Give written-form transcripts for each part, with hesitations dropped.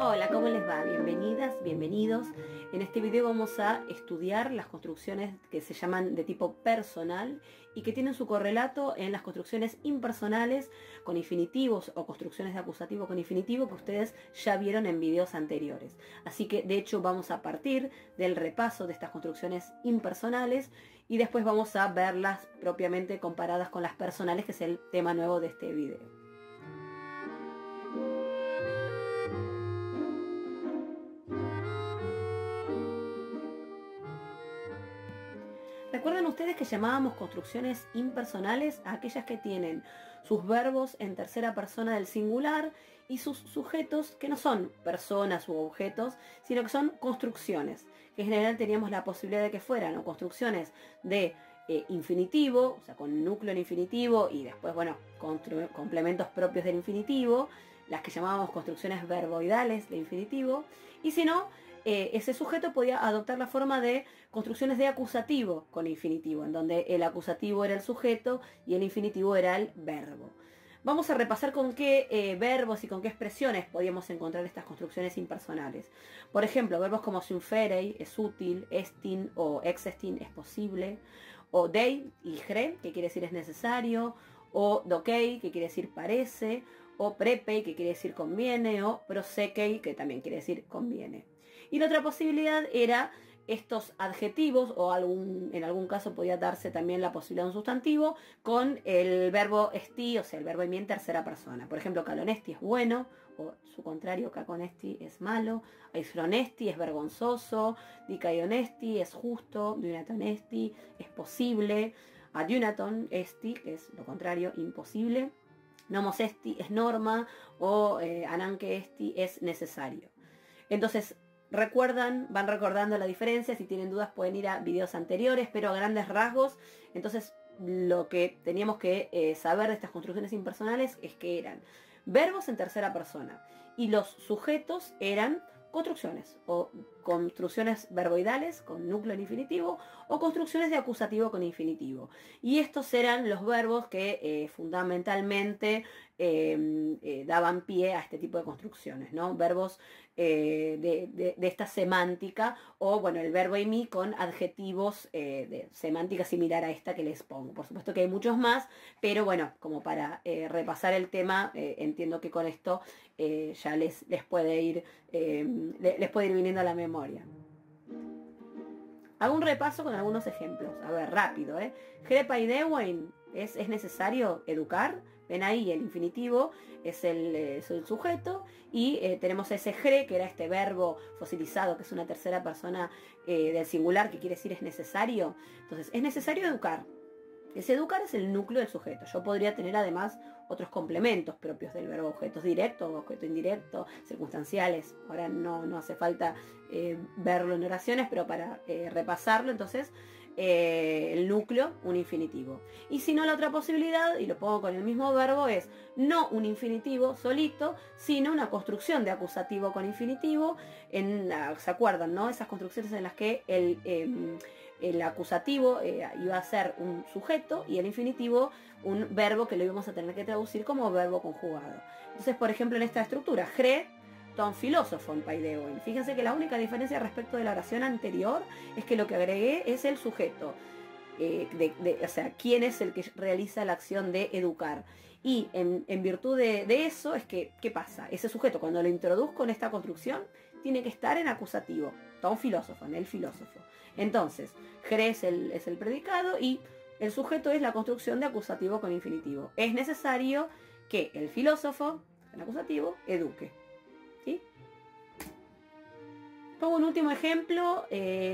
Hola, ¿cómo les va? Bienvenidas, bienvenidos. En este video vamos a estudiar las construcciones que se llaman de tipo personal y que tienen su correlato en las construcciones impersonales con infinitivos o construcciones de acusativo con infinitivo que ustedes ya vieron en videos anteriores. Así que de hecho vamos a partir del repaso de estas construcciones impersonales y después vamos a verlas propiamente comparadas con las personales, que es el tema nuevo de este video. ¿Recuerdan ustedes que llamábamos construcciones impersonales a aquellas que tienen sus verbos en tercera persona del singular y sus sujetos que no son personas u objetos, sino que son construcciones? Que en general teníamos la posibilidad de que fueran o construcciones de infinitivo, o sea, con núcleo en infinitivo y después, bueno, complementos propios del infinitivo, las que llamábamos construcciones verboidales de infinitivo, y si no, ese sujeto podía adoptar la forma de construcciones de acusativo con infinitivo, en donde el acusativo era el sujeto y el infinitivo era el verbo. Vamos a repasar con qué verbos y con qué expresiones podíamos encontrar estas construcciones impersonales. Por ejemplo, verbos como synferei, es útil, estin o existin, es posible, o dei y gre, que quiere decir es necesario, o dokei, que quiere decir parece, o prepei, que quiere decir conviene, o prosekei, que también quiere decir conviene. Y la otra posibilidad era estos adjetivos, o en algún caso podía darse también la posibilidad de un sustantivo con el verbo esti, o sea, el verbo en mi en tercera persona. Por ejemplo, calonesti es bueno, o su contrario, caconesti es malo, aisronesti es vergonzoso, dicaionesti es justo, diunatonesti es posible, adiunaton esti, que es lo contrario, imposible, nomos esti es norma, o ananque esti es necesario. Entonces, van recordando la diferencia. Si tienen dudas pueden ir a videos anteriores, pero a grandes rasgos, entonces lo que teníamos que saber de estas construcciones impersonales es que eran verbos en tercera persona y los sujetos eran construcciones, o construcciones verboidales con núcleo en infinitivo, o construcciones de acusativo con infinitivo. Y estos eran los verbos que fundamentalmente daban pie a este tipo de construcciones, ¿no? Verbos de esta semántica, o bueno, el verbo en mi con adjetivos de semántica similar a esta que les pongo. Por supuesto que hay muchos más, pero bueno, como para repasar el tema, entiendo que con esto ya les puede ir viniendo a la memoria. Hago un repaso con algunos ejemplos. A ver, rápido, Grepa y Dewain, ¿es necesario educar? Ven ahí, el infinitivo es el sujeto, y tenemos ese gre, que era este verbo fosilizado, que es una tercera persona del singular, que quiere decir es necesario. Entonces, es necesario educar. Ese educar es el núcleo del sujeto. Yo podría tener además otros complementos propios del verbo: objetos directos, objeto indirecto, circunstanciales. Ahora no hace falta verlo en oraciones, pero para repasarlo, entonces el núcleo, un infinitivo. Y si no, la otra posibilidad, y lo pongo con el mismo verbo, es no un infinitivo solito, sino una construcción de acusativo con infinitivo. ¿Se acuerdan, no? Esas construcciones en las que el acusativo iba a ser un sujeto y el infinitivo un verbo que lo íbamos a tener que traducir como verbo conjugado. Entonces, por ejemplo, en esta estructura, gre ton filósofo en paideoin. Fíjense que la única diferencia respecto de la oración anterior es que lo que agregué es el sujeto, o sea, quién es el que realiza la acción de educar. Y en virtud de eso es que, ¿qué pasa? Ese sujeto, cuando lo introduzco en esta construcción, tiene que estar en acusativo, ton filósofo, en el filósofo. Entonces, gre es el predicado y el sujeto es la construcción de acusativo con infinitivo. Es necesario que el filósofo, en acusativo, eduque. ¿Sí? Pongo un último ejemplo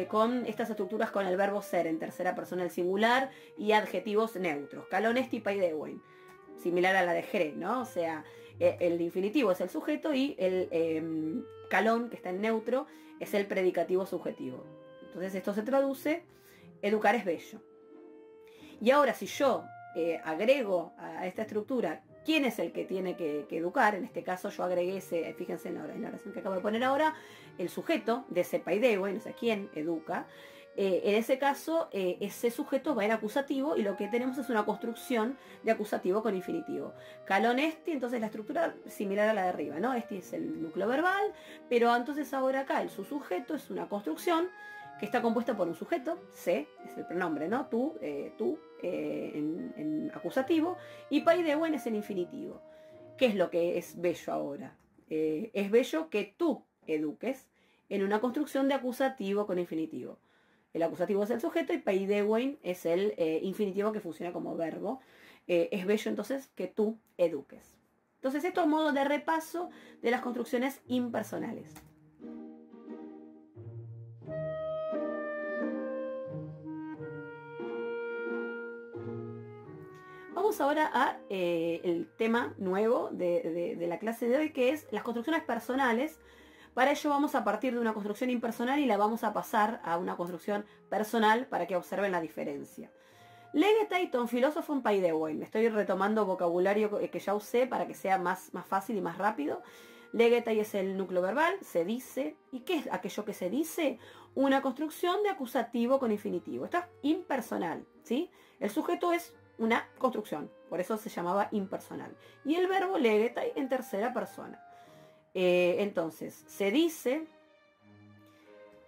con estas estructuras con el verbo ser en tercera persona del singular y adjetivos neutros. Calonesti paideoin, similar a la de gre, ¿no? O sea, el infinitivo es el sujeto y el calón, que está en neutro, es el predicativo subjetivo. Entonces esto se traduce: educar es bello. Y ahora, si yo agrego a esta estructura quién es el que tiene que educar, en este caso yo agregué fíjense en la oración que acabo de poner ahora, el sujeto de ese paideoin, o sea, quién educa, En ese caso, ese sujeto va en acusativo y lo que tenemos es una construcción de acusativo con infinitivo. Calón esti, entonces la estructura similar a la de arriba, ¿no? Este es el núcleo verbal, pero entonces ahora acá su sujeto es una construcción que está compuesta por un sujeto, se, es el pronombre, ¿no? Tú, en acusativo, y paideuen es el infinitivo. ¿Qué es lo que es bello ahora? Es bello que tú eduques en una construcción de acusativo con infinitivo. El acusativo es el sujeto y paideuen es el infinitivo que funciona como verbo. Es bello entonces que tú eduques. Entonces esto es modo de repaso de las construcciones impersonales. Vamos ahora a el tema nuevo de la clase de hoy, que es las construcciones personales. Para ello vamos a partir de una construcción impersonal y la vamos a pasar a una construcción personal para que observen la diferencia. Legetai ton filósofo paideuen. Estoy retomando vocabulario que ya usé para que sea más fácil y más rápido. Legetai es el núcleo verbal, se dice. ¿Y qué es aquello que se dice? Una construcción de acusativo con infinitivo. Esto es impersonal, ¿sí? El sujeto es una construcción, por eso se llamaba impersonal. Y el verbo legetai en tercera persona. Entonces, se dice.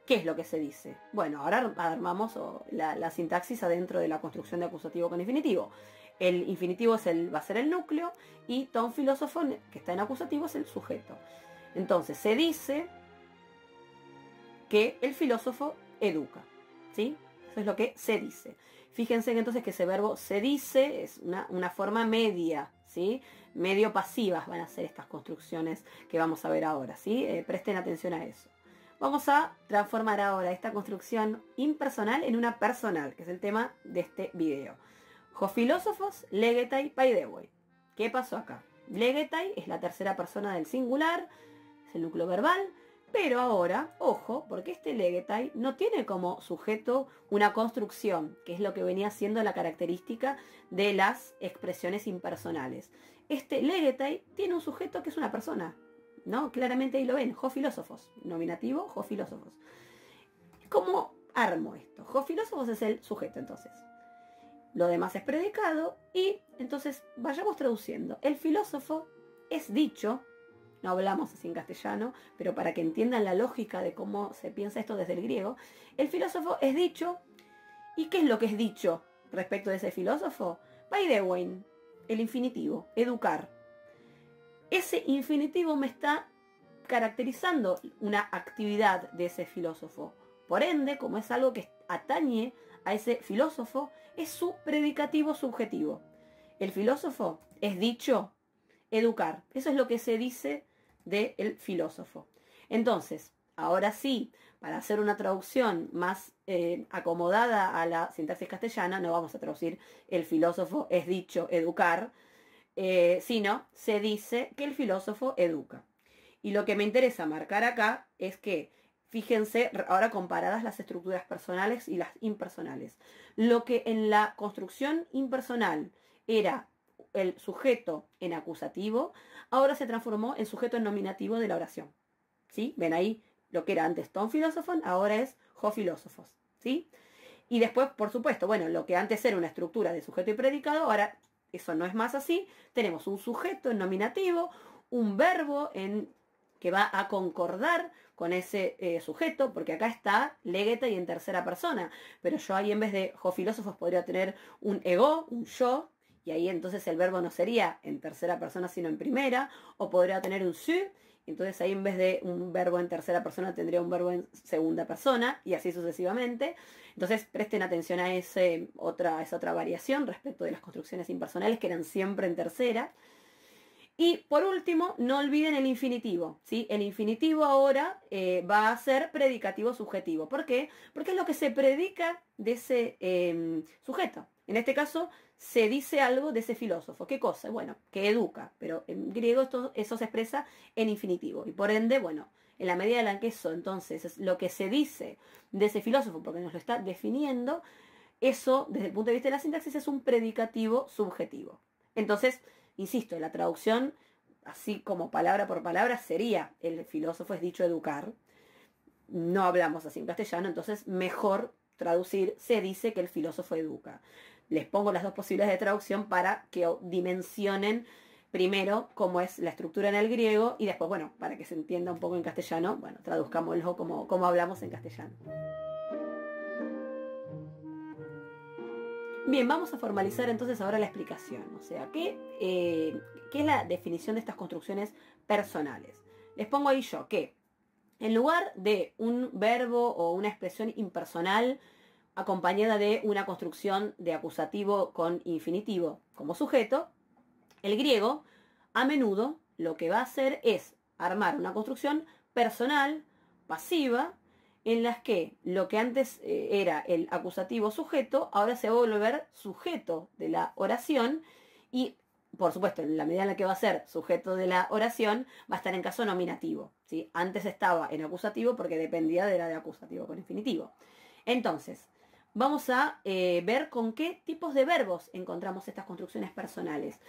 ¿Qué es lo que se dice? Bueno, ahora armamos la sintaxis adentro de la construcción de acusativo con infinitivo. El infinitivo va a ser el núcleo y ton filósofo, que está en acusativo, es el sujeto. Entonces, se dice que el filósofo educa, ¿sí? Eso es lo que se dice. Fíjense que entonces que ese verbo se dice es una forma media, ¿sí? Medio pasivas van a ser estas construcciones que vamos a ver ahora, ¿sí? Presten atención a eso. Vamos a transformar ahora esta construcción impersonal en una personal, que es el tema de este video. Ho filósofos, legetai, paideoi. ¿Qué pasó acá? Legetai es la tercera persona del singular, es el núcleo verbal, pero ahora, ojo, porque este legetai no tiene como sujeto una construcción, que es lo que venía siendo la característica de las expresiones impersonales. Este legetai tiene un sujeto que es una persona, ¿no? Claramente ahí lo ven, ho filósofos, nominativo, ho filósofos. ¿Cómo armo esto? Ho filósofos es el sujeto entonces. Lo demás es predicado y entonces vayamos traduciendo. El filósofo es dicho, no hablamos así en castellano, pero para que entiendan la lógica de cómo se piensa esto desde el griego, el filósofo es dicho. ¿Y qué es lo que es dicho respecto de ese filósofo? Paideuen, el infinitivo, educar. Ese infinitivo me está caracterizando una actividad de ese filósofo. Por ende, como es algo que atañe a ese filósofo, es su predicativo subjetivo. El filósofo es dicho educar. Eso es lo que se dice del filósofo. Entonces, ahora sí, para hacer una traducción más acomodada a la sintaxis castellana, no vamos a traducir el filósofo es dicho educar, sino se dice que el filósofo educa. Y lo que me interesa marcar acá es que, fíjense, ahora comparadas las estructuras personales y las impersonales. Lo que en la construcción impersonal era el sujeto en acusativo, ahora se transformó en sujeto en nominativo de la oración. ¿Sí? Ven ahí lo que era antes ton filósofon, ahora es ho filósofos. ¿Sí? Y después, por supuesto, bueno, lo que antes era una estructura de sujeto y predicado, ahora eso no es más así. Tenemos un sujeto en nominativo, un verbo que va a concordar con ese sujeto, porque acá está legetai en tercera persona, pero yo ahí en vez de ho filósofos podría tener un ego, un yo, y ahí entonces el verbo no sería en tercera persona sino en primera, o podría tener un su, entonces ahí en vez de un verbo en tercera persona tendría un verbo en segunda persona, y así sucesivamente. Entonces presten atención a esa otra variación respecto de las construcciones impersonales que eran siempre en tercera. Y por último, no olviden el infinitivo, ¿sí? El infinitivo ahora va a ser predicativo subjetivo. ¿Por qué? Porque es lo que se predica de ese sujeto. En este caso, se dice algo de ese filósofo. ¿Qué cosa? Bueno, que educa, pero en griego eso se expresa en infinitivo. Y por ende, bueno, en la medida en la que eso entonces es lo que se dice de ese filósofo, porque nos lo está definiendo, eso, desde el punto de vista de la sintaxis, es un predicativo subjetivo. Entonces, insisto, la traducción, así como palabra por palabra, sería el filósofo es dicho educar. No hablamos así en castellano, entonces mejor traducir, se dice que el filósofo educa. Les pongo las dos posibilidades de traducción para que dimensionen primero cómo es la estructura en el griego y después, bueno, para que se entienda un poco en castellano, bueno, traduzcámoslo como hablamos en castellano. Bien, vamos a formalizar entonces ahora la explicación. O sea, ¿qué es la definición de estas construcciones personales? Les pongo ahí yo que en lugar de un verbo o una expresión impersonal acompañada de una construcción de acusativo con infinitivo como sujeto, el griego a menudo lo que va a hacer es armar una construcción personal, pasiva, en las que lo que antes era el acusativo sujeto, ahora se va a volver sujeto de la oración y, por supuesto, en la medida en la que va a ser sujeto de la oración, va a estar en caso nominativo, ¿sí? Antes estaba en acusativo porque dependía de la de acusativo con infinitivo. Entonces, vamos a ver con qué tipos de verbos encontramos estas construcciones personales.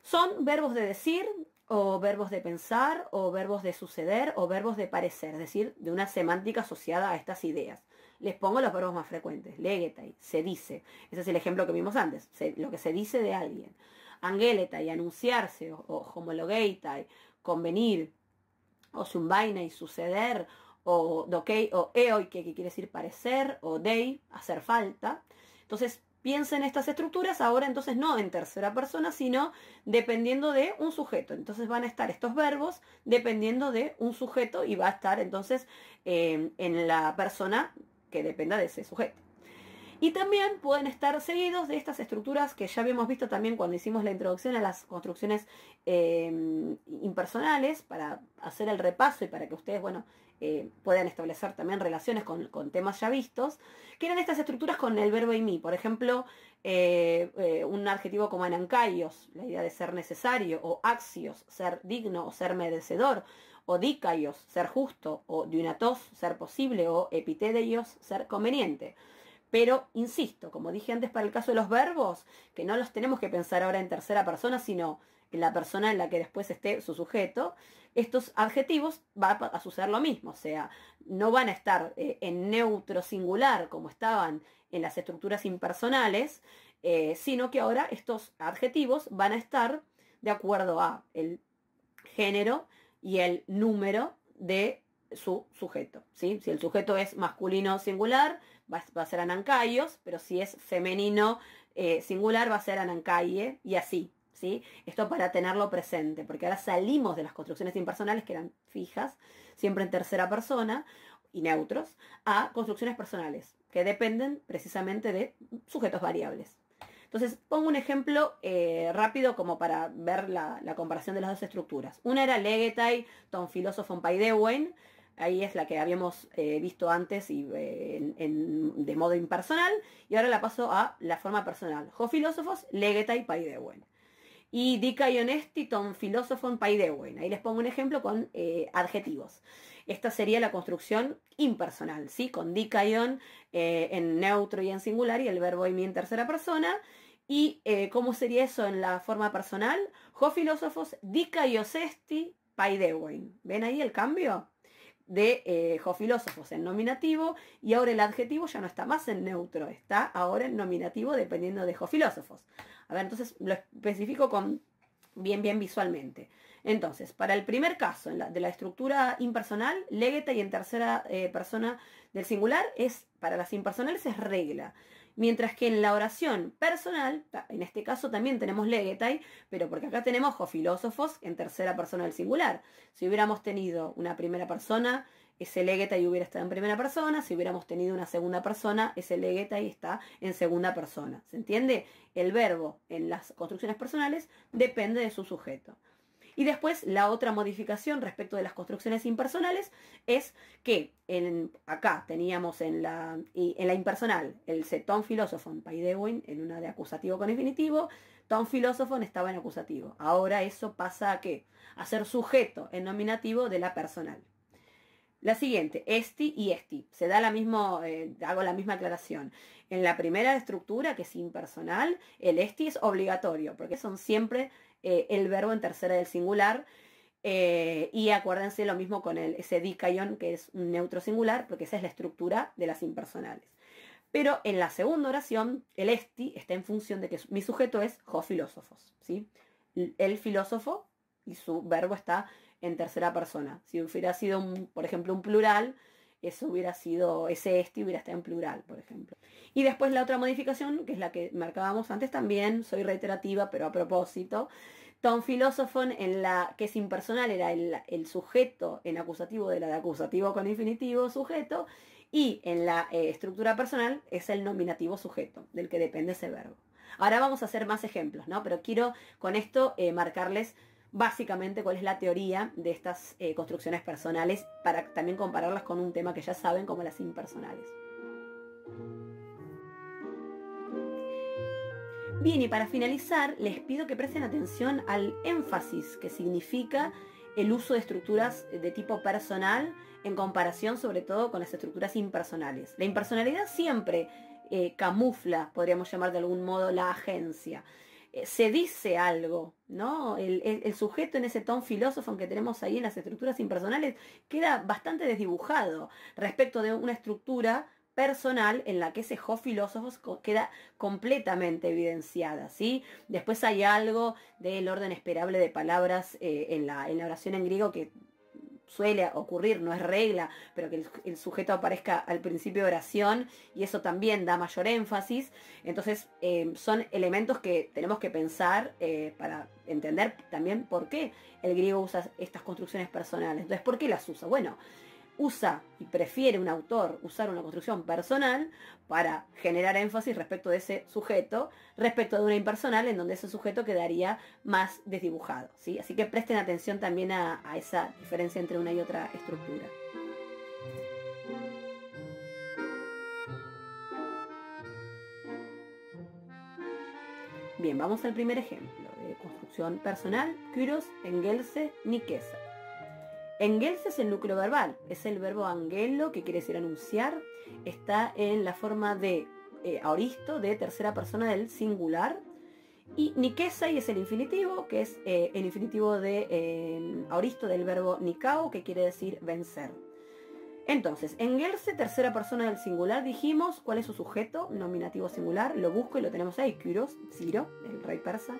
Son verbos de decir, o verbos de pensar, o verbos de suceder, o verbos de parecer, es decir, de una semántica asociada a estas ideas. Les pongo los verbos más frecuentes. Legetai, se dice. Ese es el ejemplo que vimos antes, lo que se dice de alguien. Angeletai, anunciarse, o homologeitai, convenir, o zumbainai, suceder, o dokei, o eoi, que quiere decir parecer, o dei, hacer falta. Entonces, piensen estas estructuras ahora entonces no en tercera persona, sino dependiendo de un sujeto. Entonces van a estar estos verbos dependiendo de un sujeto y va a estar entonces en la persona que dependa de ese sujeto. Y también pueden estar seguidos de estas estructuras que ya habíamos visto también cuando hicimos la introducción a las construcciones impersonales, para hacer el repaso y para que ustedes, bueno, puedan establecer también relaciones con temas ya vistos, que eran estas estructuras con el verbo imi. Por ejemplo, un adjetivo como anankaios, la idea de ser necesario, o axios, ser digno o ser merecedor, o dikaios, ser justo, o diunatos, ser posible, o epitedeios, ser conveniente. Pero, insisto, como dije antes para el caso de los verbos, que no los tenemos que pensar ahora en tercera persona, sino en la persona en la que después esté su sujeto, estos adjetivos va a suceder lo mismo. O sea, no van a estar en neutro singular como estaban en las estructuras impersonales, sino que ahora estos adjetivos van a estar de acuerdo a el género y el número de su sujeto, ¿sí? Si el sujeto es masculino singular, va a ser anankaios, pero si es femenino singular, va a ser anankaie, y así, ¿sí? Esto para tenerlo presente, porque ahora salimos de las construcciones impersonales, que eran fijas, siempre en tercera persona, y neutros, a construcciones personales, que dependen precisamente de sujetos variables. Entonces, pongo un ejemplo rápido como para ver la comparación de las dos estructuras. Una era legetai ton philosophon paideuen. Ahí es la que habíamos visto antes y de modo impersonal. Y ahora la paso a la forma personal. Ho filósofos legetai paideuen. Y dicai honesti ton philosophon paideuen. Ahí les pongo un ejemplo con adjetivos. Esta sería la construcción impersonal, ¿sí? Con dicaion en neutro y en singular y el verbo imi en tercera persona. ¿Y cómo sería eso en la forma personal? Ho filósofos dicaios esti paideuen. ¿Ven ahí el cambio? De ho filósofos en nominativo, y ahora el adjetivo ya no está más en neutro, está ahora en nominativo dependiendo de ho filósofos. A ver, entonces lo especifico con bien visualmente. Entonces, para el primer caso de la estructura impersonal, legetai y en tercera persona del singular, para las impersonales es regla. Mientras que en la oración personal, en este caso también tenemos legetai, pero porque acá tenemos ho filósofos en tercera persona del singular. Si hubiéramos tenido una primera persona, ese legetai hubiera estado en primera persona. Si hubiéramos tenido una segunda persona, ese legetai está en segunda persona. ¿Se entiende? El verbo en las construcciones personales depende de su sujeto. Y después la otra modificación respecto de las construcciones impersonales es que acá teníamos en la impersonal el ton philosophon paideuen en una de acusativo con infinitivo, ton philosophon estaba en acusativo. Ahora eso pasa a ¿qué? A ser sujeto en nominativo de la personal. La siguiente, esti y esti. Se da hago la misma aclaración. En la primera estructura, que es impersonal, el esti es obligatorio, porque son siempre el verbo en tercera del singular. Y acuérdense lo mismo con ese dicaion, que es un neutro singular, porque esa es la estructura de las impersonales. Pero en la segunda oración, el esti está en función de que mi sujeto es ho filósofos, ¿sí? El filósofo y su verbo está en tercera persona. Si hubiera sido, por ejemplo, un plural, eso hubiera sido, ese esti hubiera estado en plural, por ejemplo. Y después la otra modificación, que es la que marcábamos antes también, soy reiterativa, pero a propósito. Ton filósofon, en la que es impersonal, era el sujeto en acusativo de la de acusativo con infinitivo sujeto, y en la estructura personal es el nominativo sujeto, del que depende ese verbo. Ahora vamos a hacer más ejemplos, ¿no? Pero quiero con esto marcarles básicamente cuál es la teoría de estas construcciones personales para también compararlas con un tema que ya saben como las impersonales. Bien, y para finalizar, les pido que presten atención al énfasis que significa el uso de estructuras de tipo personal en comparación sobre todo con las estructuras impersonales. La impersonalidad siempre camufla, podríamos llamar de algún modo, la agencia. Se dice algo, ¿no? El sujeto en ese ton filósofo que tenemos ahí en las estructuras impersonales queda bastante desdibujado respecto de una estructura personal en la que ese ho filósofos queda completamente evidenciada, ¿sí? Después hay algo del orden esperable de palabras en la oración en griego que suele ocurrir, no es regla, pero que el sujeto aparezca al principio de oración y eso también da mayor énfasis. Entonces son elementos que tenemos que pensar para entender también por qué el griego usa estas construcciones personales. Entonces, ¿por qué las usa? Bueno, usa y prefiere un autor usar una construcción personal para generar énfasis respecto de ese sujeto, respecto de una impersonal en donde ese sujeto quedaría más desdibujado, ¿sí? Así que presten atención también a esa diferencia entre una y otra estructura. Bien, vamos al primer ejemplo de construcción personal, kyros, engelse, nikesa. Engelse es el núcleo verbal, es el verbo angelo, que quiere decir anunciar, está en la forma de aoristo, de tercera persona del singular, y nikesai es el infinitivo, que es el infinitivo de aoristo del verbo nikao, que quiere decir vencer. Entonces, engelse, tercera persona del singular, dijimos, ¿cuál es su sujeto? Nominativo singular, lo busco y lo tenemos ahí, Kyros, Ciro, el rey persa.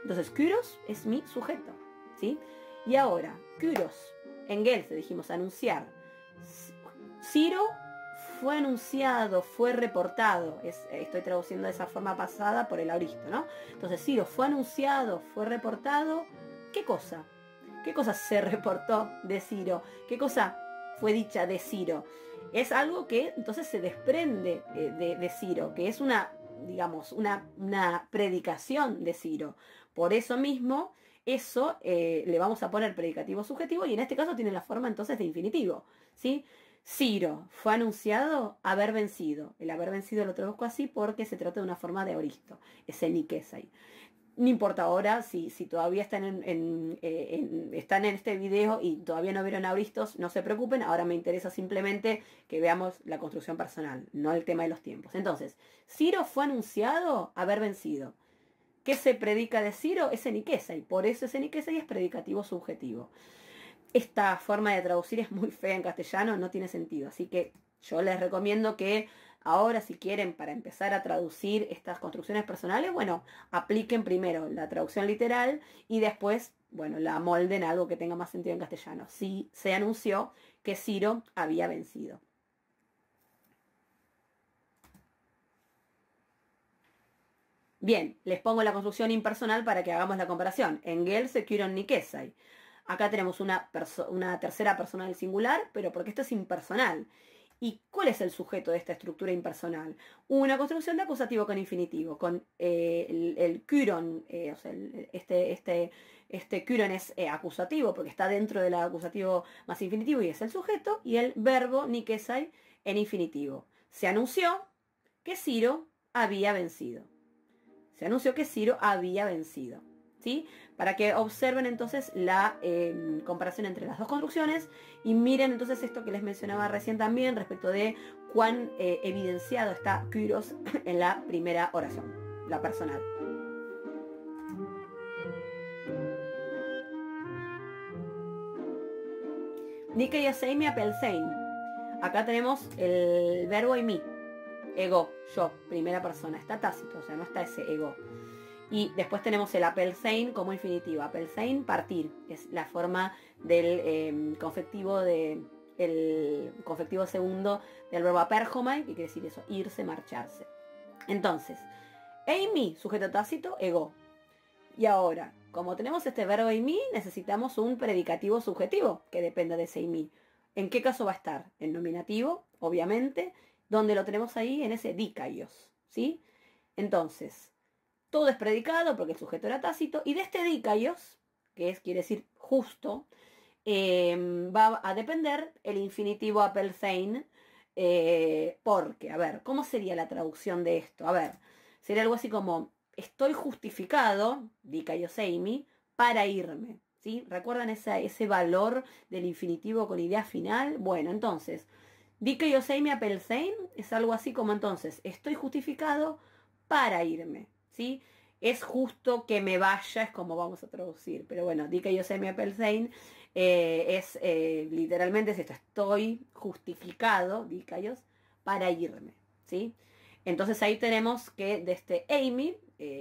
Entonces, Kyros es mi sujeto, ¿sí? Y ahora, Kyros, engelse, dijimos, anunciar. Ciro fue anunciado, fue reportado, estoy traduciendo de esa forma pasada por el aoristo, ¿no? Entonces, Ciro fue anunciado, fue reportado, ¿qué cosa? ¿Qué cosa se reportó de Ciro? ¿Qué cosa fue dicha de Ciro? Es algo que entonces se desprende de Ciro, que es una, digamos, una predicación de Ciro. Por eso mismo, eso le vamos a poner predicativo subjetivo y en este caso tiene la forma entonces de infinitivo, ¿sí? Ciro fue anunciado haber vencido. El haber vencido lo traduzco así porque se trata de una forma de aoristo. Es el nikesai. No importa ahora si todavía están están en este video y todavía no vieron auristos, no se preocupen, ahora me interesa simplemente que veamos la construcción personal, no el tema de los tiempos. Entonces, Ciro fue anunciado haber vencido. ¿Qué se predica de Ciro? Es nikesai, por eso es nikesai es predicativo subjetivo. Esta forma de traducir es muy fea en castellano, no tiene sentido, así que yo les recomiendo que ahora, si quieren, para empezar a traducir estas construcciones personales, bueno, apliquen primero la traducción literal y después, bueno, la molden a algo que tenga más sentido en castellano. Sí, se anunció que Ciro había vencido. Bien, les pongo la construcción impersonal para que hagamos la comparación. Engelse, Kyron, nikesai. Acá tenemos una tercera persona del singular, pero porque esto es impersonal. ¿Y cuál es el sujeto de esta estructura impersonal? Una construcción de acusativo con infinitivo, con el kyron, o sea, este kyron es acusativo porque está dentro del acusativo más infinitivo y es el sujeto, y el verbo nikesai en infinitivo. Se anunció que Ciro había vencido. Se anunció que Ciro había vencido. ¿Sí? Para que observen entonces la comparación entre las dos construcciones y miren entonces esto que les mencionaba recién también respecto de cuán evidenciado está Kyros en la primera oración, la personal. Nike yaseimi apelsein. Acá tenemos el verbo emi, ego. yo, primera persona, está tácito, o sea, no está ese ego. Y después tenemos el apelsein como infinitivo. Apelsein, partir, es la forma del confectivo el confectivo segundo del verbo aperhomai, que quiere decir eso, irse, marcharse. Entonces, eimi, sujeto tácito, ego. Y ahora, como tenemos este verbo eimi, necesitamos un predicativo subjetivo que dependa de ese eimi. ¿En qué caso va a estar? En nominativo, obviamente, donde lo tenemos ahí en ese dikaios, ¿sí? Entonces, todo es predicado porque el sujeto era tácito, y de este dikaios, que quiere decir justo, va a depender el infinitivo apelsein, porque, a ver, ¿cómo sería la traducción de esto? A ver, sería algo así como, estoy justificado, dikaios eimi, para irme, ¿sí? ¿Recuerdan ese valor del infinitivo con idea final? Bueno, entonces, dikaios eimi apelsein es algo así como, entonces, estoy justificado para irme, ¿sí? Es justo que me vaya, es como vamos a traducir, pero bueno, dikaios eimi apelsein es literalmente es esto, estoy justificado, dikaios, para irme, ¿sí? Entonces ahí tenemos que de este eimi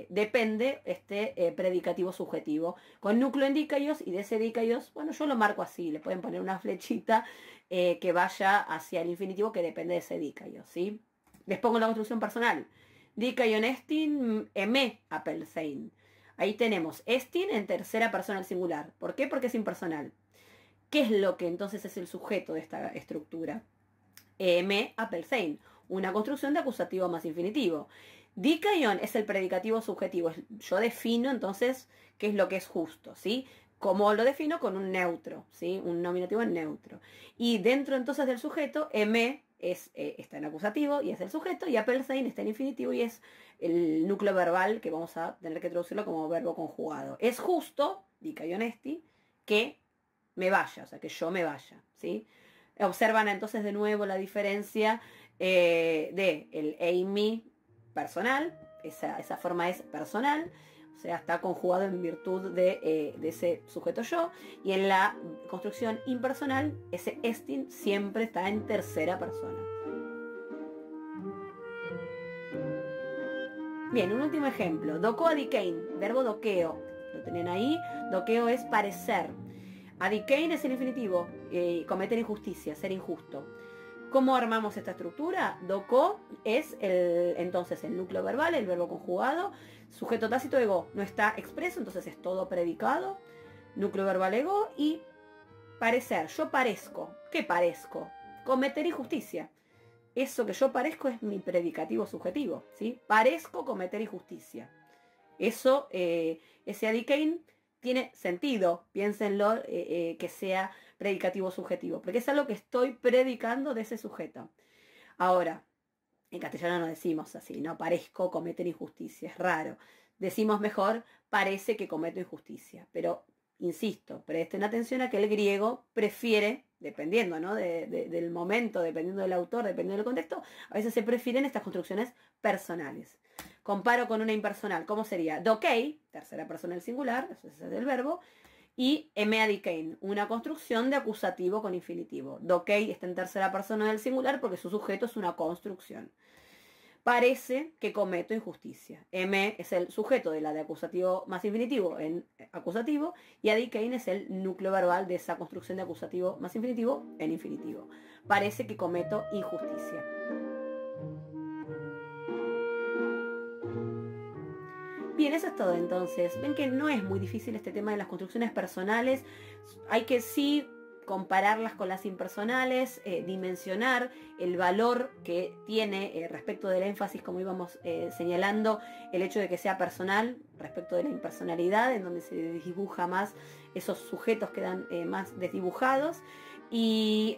depende este predicativo subjetivo con núcleo en dikaios, y de ese dikaios, bueno, yo lo marco así, le pueden poner una flechita que vaya hacia el infinitivo que depende de ese dikaios, ¿sí? Les pongo la construcción personal. Dikaion estin me apelsein. Ahí tenemos estin en tercera persona al singular. ¿Por qué? Porque es impersonal. ¿Qué es lo que entonces es el sujeto de esta estructura? Me apelsein, una construcción de acusativo más infinitivo. Dikaion es el predicativo subjetivo. Yo defino entonces qué es lo que es justo, ¿sí? Como lo defino con un neutro, ¿sí? Un nominativo en neutro. Y dentro entonces del sujeto, me está en acusativo y es el sujeto, y apelsein está en infinitivo y es el núcleo verbal que vamos a tener que traducirlo como verbo conjugado. Es justo, dikaion esti, que me vaya, o sea, que yo me vaya, ¿sí? Observan entonces de nuevo la diferencia de el eimi personal, esa forma es personal, o sea, está conjugado en virtud de ese sujeto yo, y en la construcción impersonal, ese estin siempre está en tercera persona. Bien, un último ejemplo. Doko adikein, verbo dokeo. Lo tienen ahí. Dokeo es parecer. Adikein es el infinitivo. Cometer injusticia, ser injusto. ¿Cómo armamos esta estructura? Doko es entonces el núcleo verbal, el verbo conjugado. Sujeto tácito ego no está expreso, entonces es todo predicado. Núcleo verbal ego y parecer. Yo parezco. ¿Qué parezco? Cometer injusticia. Eso que yo parezco es mi predicativo subjetivo, ¿sí? Parezco cometer injusticia. Eso, ese adikein tiene sentido, piénsenlo, que sea predicativo subjetivo, porque es algo que estoy predicando de ese sujeto. Ahora, en castellano no decimos así, ¿no? Parezco cometer injusticia, es raro. Decimos mejor, parece que cometo injusticia, pero insisto, presten atención a que el griego prefiere, dependiendo, ¿no? del momento, dependiendo del autor, dependiendo del contexto, a veces se prefieren estas construcciones personales. Comparo con una impersonal, ¿cómo sería? Dokei, tercera persona del singular, eso es el verbo, y me adikein, una construcción de acusativo con infinitivo. Dokei está en tercera persona del singular porque su sujeto es una construcción. Parece que cometo injusticia. M es el sujeto de la de acusativo más infinitivo en acusativo, y adikein es el núcleo verbal de esa construcción de acusativo más infinitivo en infinitivo. Parece que cometo injusticia. Bien, eso es todo entonces. Ven que no es muy difícil este tema de las construcciones personales. Hay que sí compararlas con las impersonales, dimensionar el valor que tiene respecto del énfasis, como íbamos señalando, el hecho de que sea personal respecto de la impersonalidad, en donde se dibuja más, esos sujetos quedan más desdibujados, y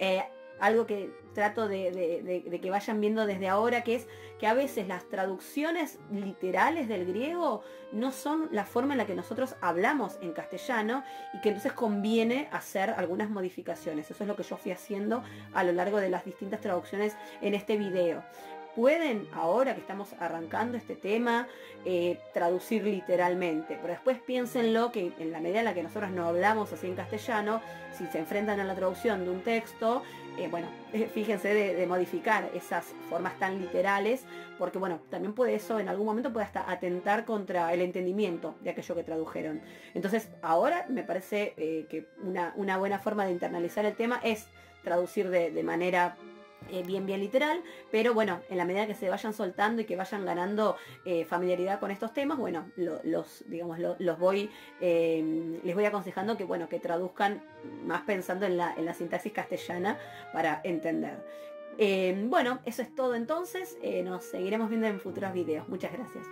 algo que trato de que vayan viendo desde ahora, que es que a veces las traducciones literales del griego no son la forma en la que nosotros hablamos en castellano, y que entonces conviene hacer algunas modificaciones. Eso es lo que yo fui haciendo a lo largo de las distintas traducciones en este video. pueden, ahora que estamos arrancando este tema, traducir literalmente, pero después piénsenlo que en la medida en la que nosotros no hablamos así en castellano, si se enfrentan a la traducción de un texto, fíjense de modificar esas formas tan literales, porque bueno, también puede eso en algún momento puede hasta atentar contra el entendimiento de aquello que tradujeron. Entonces ahora me parece que una buena forma de internalizar el tema es traducir de manera bien literal, pero bueno, en la medida que se vayan soltando y que vayan ganando familiaridad con estos temas, bueno, les voy aconsejando que bueno, que traduzcan más pensando en la sintaxis castellana para entender. Bueno, eso es todo entonces, nos seguiremos viendo en futuros videos. Muchas gracias.